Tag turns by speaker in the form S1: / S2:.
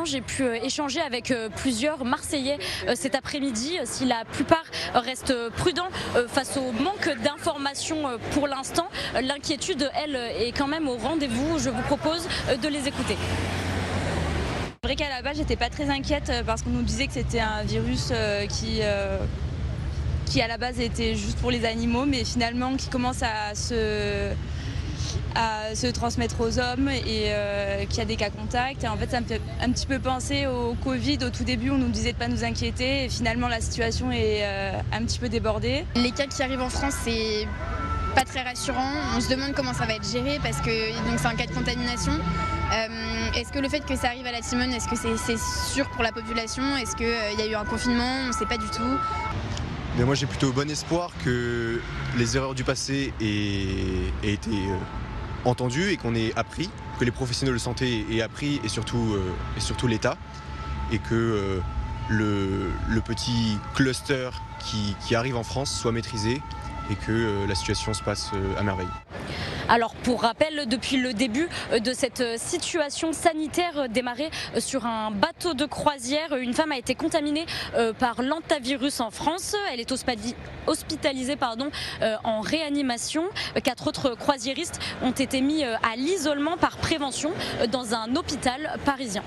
S1: j'ai pu échanger avec plusieurs Marseillais cet après-midi. Si la plupart restent prudents face au manque d'informations pour l'instant, l'inquiétude, elle, est quand même au rendez-vous. Je vous propose de les écouter.
S2: C'est vrai qu'à la base, j'étais pas très inquiète parce qu'on nous disait que c'était un virus qui à la base était juste pour les animaux, mais finalement qui commence à se transmettre aux hommes et qu'il y a des cas contacts. Et en fait, ça me fait un petit peu penser au Covid. Au tout début, on nous disait de pas nous inquiéter et finalement la situation est un petit peu débordée.
S3: Les cas qui arrivent en France, c'est pas très rassurant. On se demande comment ça va être géré parce que donc c'est un cas de contamination. Est-ce que le fait que ça arrive à la Timone, est-ce que c'est sûr pour la population? Est-ce qu'il y a eu un confinement? On ne sait pas du tout.
S4: Mais moi j'ai plutôt bon espoir que les erreurs du passé aient été entendues et qu'on ait appris, que les professionnels de santé aient appris et surtout l'État, et que le petit cluster qui arrive en France soit maîtrisé et que la situation se passe à merveille.
S1: Alors pour rappel, depuis le début de cette situation sanitaire démarrée sur un bateau de croisière, une femme a été contaminée par l'hantavirus en France. Elle est hospitalisée en réanimation. 4 autres croisiéristes ont été mis à l'isolement par prévention dans un hôpital parisien.